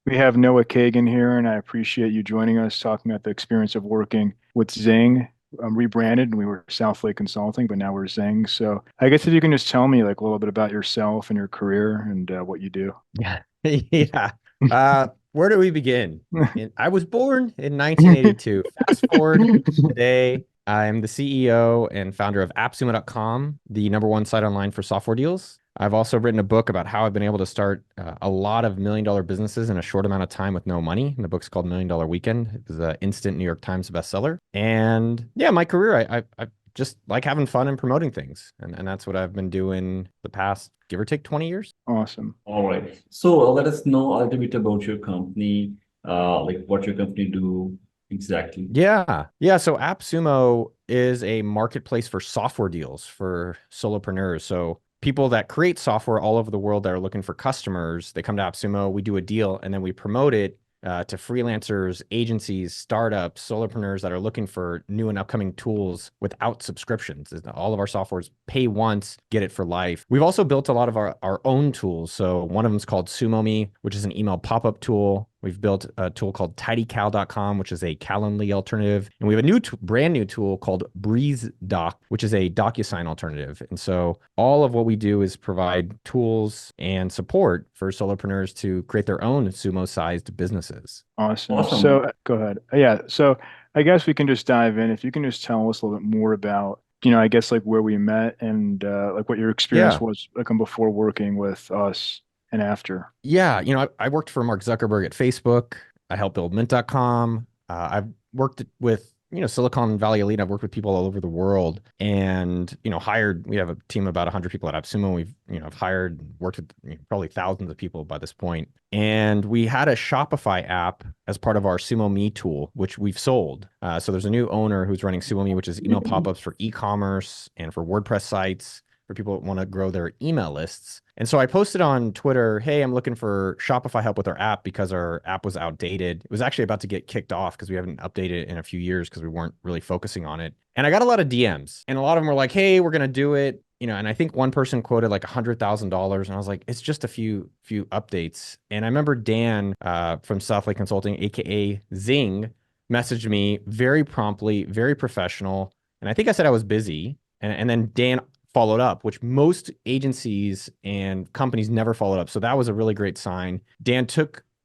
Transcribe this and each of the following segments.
We have Noah Kagan here, and I appreciate you joining us talking about the experience of working with Zing. Rebranded, and we were Southlake Consulting, but now we're Zing. So I guess if you can just tell me like a little bit about yourself and your career and what you do. Yeah. Yeah. Where do we begin? I was born in 1982. Fast forward today, I'm the CEO and founder of Appsumo.com, the number one site online for software deals. I've also written a book about how I've been able to start a lot of million-dollar businesses in a short amount of time with no money. And the book's called $1 Million Weekend. It was an instant New York Times bestseller. And yeah, my career, I just like having fun and promoting things. And that's what I've been doing the past, give or take 20 years. Awesome. All right. So let us know a little bit about your company, like what your company do exactly. Yeah. Yeah. So AppSumo is a marketplace for software deals for solopreneurs. So people that create software all over the world that are looking for customers, they come to AppSumo, we do a deal, and then we promote it to freelancers, agencies, startups, solopreneurs that are looking for new and upcoming tools without subscriptions. All of our softwares pay once, get it for life. We've also built a lot of our own tools. So one of them is called SumoMe, which is an email pop-up tool. We've built a tool called tidycal.com, which is a Calendly alternative. And we have a brand new tool called BreezeDoc, which is a DocuSign alternative. And so all of what we do is provide tools and support for solopreneurs to create their own sumo-sized businesses. Awesome. Awesome. So go ahead. Yeah. So I guess we can just dive in. If you can just tell us a little bit more about, I guess like where we met and like what your experience Yeah. was like before working with us and after. Yeah. I worked for Mark Zuckerberg at Facebook. I helped build Mint.com. I've worked with, Silicon Valley elite. I've worked with people all over the world and, we have a team of about 100 people at AppSumo. I've hired, worked with probably thousands of people by this point. And we had a Shopify app as part of our SumoMe tool, which we've sold. So there's a new owner who's running SumoMe, which is email pop-ups for e-commerce and for WordPress sites for people that want to grow their email lists. And so I posted on Twitter, hey, I'm looking for Shopify help with our app because our app was outdated. It was actually about to get kicked off because we haven't updated it in a few years because we weren't really focusing on it. And I got a lot of DMs and a lot of them were like, hey, we're going to do it. And I think one person quoted like $100,000. And I was like, it's just a few updates. And I remember Dan from Southlake Consulting, AKA Zing, messaged me very promptly, very professional. And I think I said I was busy. And then Dan followed up, which most agencies and companies never followed up. So that was a really great sign.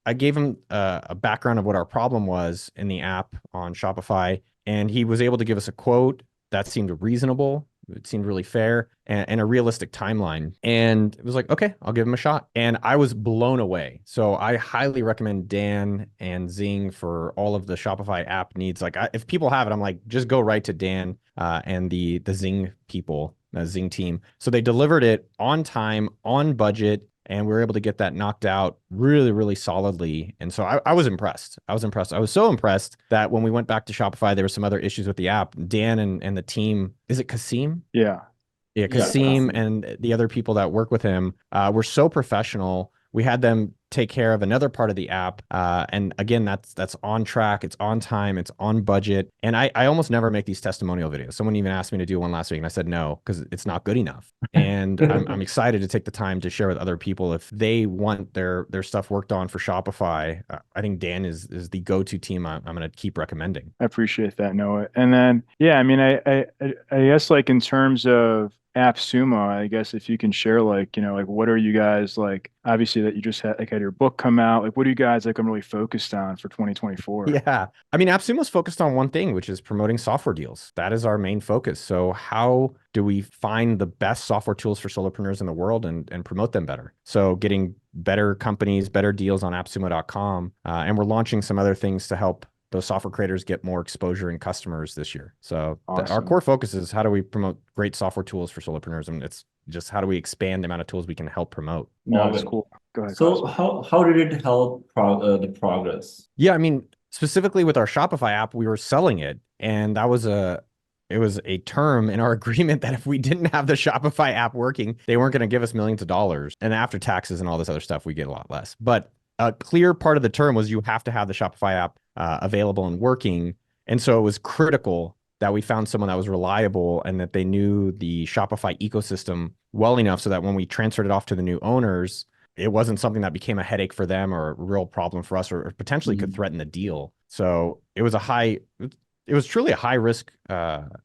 I gave him a background of what our problem was in the app on Shopify, and he was able to give us a quote that seemed reasonable. It seemed really fair and a realistic timeline. And it was like, okay, I'll give him a shot. And I was blown away. So I highly recommend Dan and Zing for all of the Shopify app needs. Like if people have it, I'm like, just go right to Dan and the Zing people, the Zing team. So they delivered it on time, on budget, and we were able to get that knocked out really, really solidly. And so I was impressed. I was impressed. I was so impressed that when we went back to Shopify, there were some other issues with the app. Dan and the team, is it Qasim? Yeah. Yeah, Yeah, Kasim Kasim. and the other people that work with him were so professional. We had them take care of another part of the app, and again, that's on track. It's on time. It's on budget. And I almost never make these testimonial videos. Someone even asked me to do one last week, and I said no because it's not good enough. And I'm excited to take the time to share with other people if they want their stuff worked on for Shopify. I think Dan is the go-to team. I'm going to keep recommending. I appreciate that, Noah. And then, yeah, I mean, I guess like in terms of AppSumo, I guess if you can share like, like what are you guys like, obviously that you just had your book come out, like what are you guys like I'm really focused on for 2024? Yeah. I mean, AppSumo's focused on one thing, which is promoting software deals. That is our main focus. So how do we find the best software tools for solopreneurs in the world and promote them better? So getting better companies, better deals on appsumo.com. And we're launching some other things to help those software creators get more exposure and customers this year. So our Awesome. core focus is how do we promote great software tools for solopreneurs? And it's just how do we expand the amount of tools we can help promote? No, All that's right. cool. Go ahead, So Cosmo. how did it help the progress? Yeah, I mean, specifically with our Shopify app, we were selling it, and it was a term in our agreement that if we didn't have the Shopify app working, they weren't going to give us millions of dollars. And after taxes and all this other stuff, we get a lot less. But a clear part of the term was you have to have the Shopify app available and working. And so it was critical that we found someone that was reliable and that they knew the Shopify ecosystem well enough so that when we transferred it off to the new owners, it wasn't something that became a headache for them or a real problem for us, or potentially could Mhm. threaten the deal. So it was truly a high risk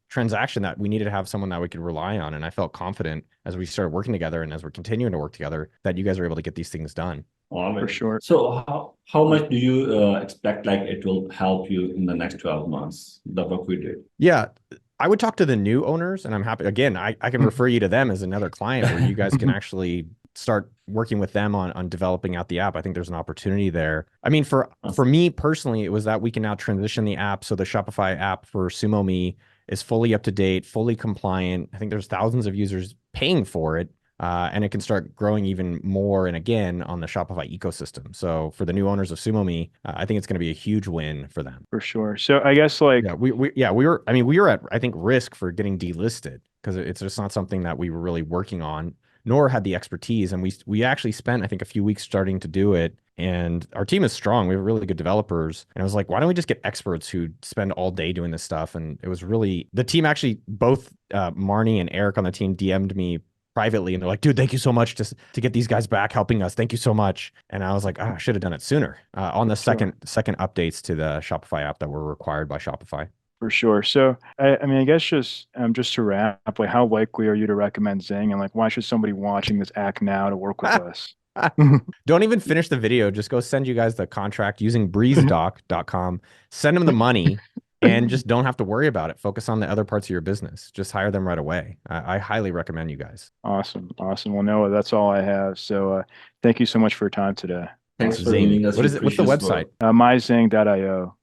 transaction that we needed to have someone that we could rely on. And I felt confident as we started working together and as we're continuing to work together that you guys are able to get these things done. All For right. sure. So how much do you expect like it will help you in the next 12 months, the work we did? Yeah, I would talk to the new owners, and I'm happy. Again, I can refer you to them as another client where you guys can actually start working with them on developing out the app. I think there's an opportunity there. I mean, for me personally, it was that we can now transition the app so the Shopify app for SumoMe is fully up to date, fully compliant. I think there's thousands of users paying for it. And it can start growing even more and again on the Shopify ecosystem. So for the new owners of SumoMe, I think it's going to be a huge win for them. For sure. So I guess like Yeah, we were, I mean, we were at, I think, risk for getting delisted because it's just not something that we were really working on, nor had the expertise. And we actually spent, I think, a few weeks starting to do it. And our team is strong. We have really good developers. And I was like, why don't we just get experts who spend all day doing this stuff? And it was really the team actually, both Marnie and Eric on the team DM'd me privately and they're like, dude, thank you so much to get these guys back helping us. Thank you so much. And I was like, I should have done it sooner on the sure. second updates to the Shopify app that were required by Shopify. For sure. So I mean, I guess just to wrap, like how likely are you to recommend Zing, and like why should somebody watching this act now to work with us? Don't even finish the video. Just go send you guys the contract using breezedoc.com. Send them the money and just don't have to worry about it. Focus on the other parts of your business. Just hire them right away. I highly recommend you guys. Awesome. Awesome. Well, Noah, that's all I have. So thank you so much for your time today. Thanks for Zing. doing us What is your it? What's the precious website? work. myzing.io.